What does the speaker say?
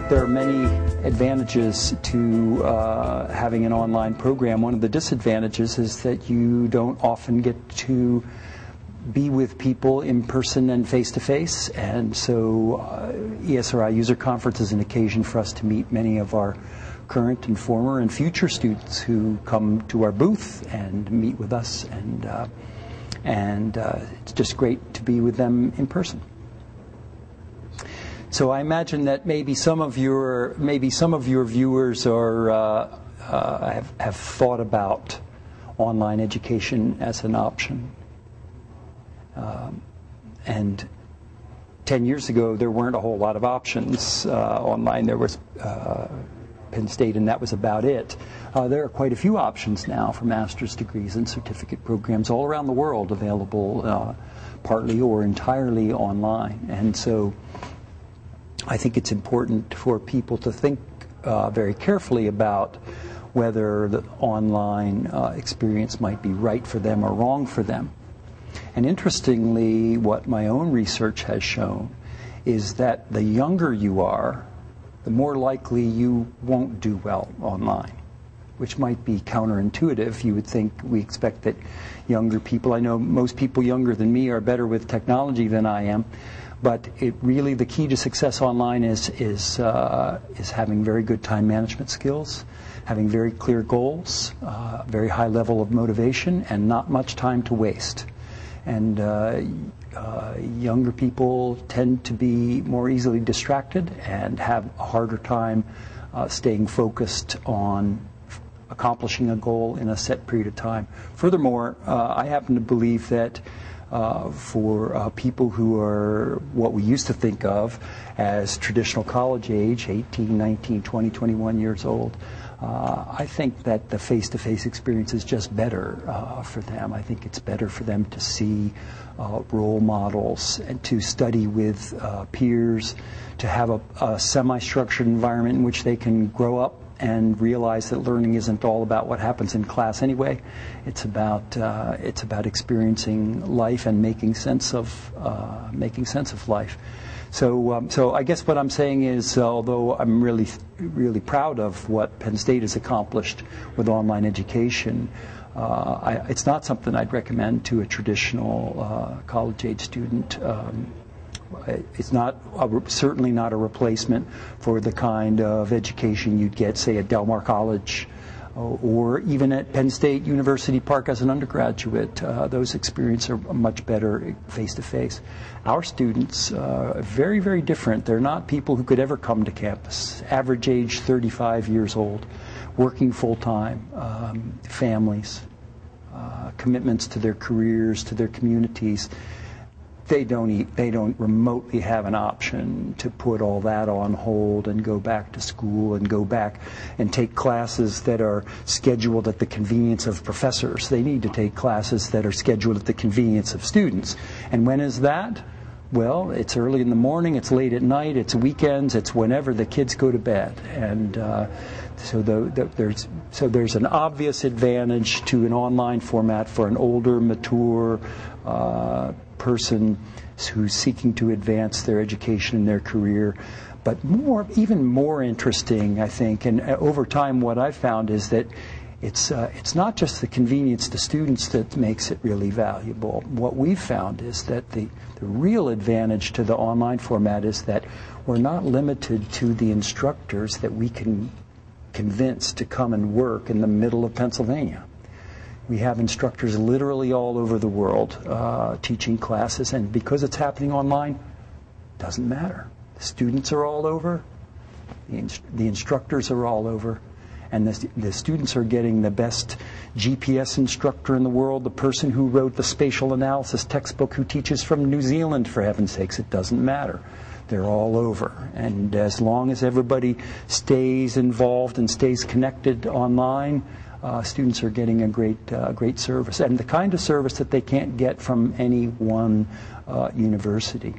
There are many advantages to having an online program. One of the disadvantages is that you don't often get to be with people in person and face-to-face, and so ESRI User Conference is an occasion for us to meet many of our current and former and future students who come to our booth and meet with us, and it's just great to be with them in person. So I imagine that maybe some of your viewers are have thought about online education as an option. And 10 years ago, there weren't a whole lot of options online. There was Penn State, and that was about it. There are quite a few options now for master's degrees and certificate programs all around the world available partly or entirely online. And so I think it's important for people to think very carefully about whether the online experience might be right for them or wrong for them. And interestingly, what my own research has shown is that the younger you are, the more likely you won't do well online, which might be counterintuitive. You would think, we expect that younger people, I know most people younger than me are better with technology than I am, but it really, the key to success online is having very good time management skills, having very clear goals, very high level of motivation, and not much time to waste. And younger people tend to be more easily distracted and have a harder time staying focused on accomplishing a goal in a set period of time. Furthermore, I happen to believe that for people who are what we used to think of as traditional college age, 18, 19, 20, 21 years old, I think that the face-to-face experience is just better for them. I think it's better for them to see role models and to study with peers, to have a semi-structured environment in which they can grow up and realize that learning isn't all about what happens in class anyway. It's about experiencing life and making sense of life. So I guess what I'm saying is, although I'm really proud of what Penn State has accomplished with online education, it's not something I'd recommend to a traditional college-age student. It's certainly not a replacement for the kind of education you'd get, say, at Del Mar College or even at Penn State University Park as an undergraduate. Those experiences are much better face-to-face. Our students are very, very different. They're not people who could ever come to campus. Average age 35 years old, working full-time, families, commitments to their careers, to their communities. They don't remotely have an option to put all that on hold and go back to school and go back and take classes that are scheduled at the convenience of professors. They need to take classes that are scheduled at the convenience of students. And when is that? Well, it's early in the morning, it's late at night, it's weekends, it's whenever the kids go to bed. And so there's an obvious advantage to an online format for an older, mature person who's seeking to advance their education and their career. But even more interesting, I think, and over time what I've found is that it's not just the convenience to students that makes it really valuable. What we've found is that the real advantage to the online format is that we're not limited to the instructors that we can convince to come and work in the middle of Pennsylvania. We have instructors literally all over the world teaching classes, and because it's happening online, it doesn't matter. The students are all over, the instructors are all over, and the students are getting the best GPS instructor in the world, the person who wrote the spatial analysis textbook who teaches from New Zealand, for heaven's sakes. It doesn't matter. They're all over. And as long as everybody stays involved and stays connected online, students are getting a great service, and the kind of service that they can't get from any one university.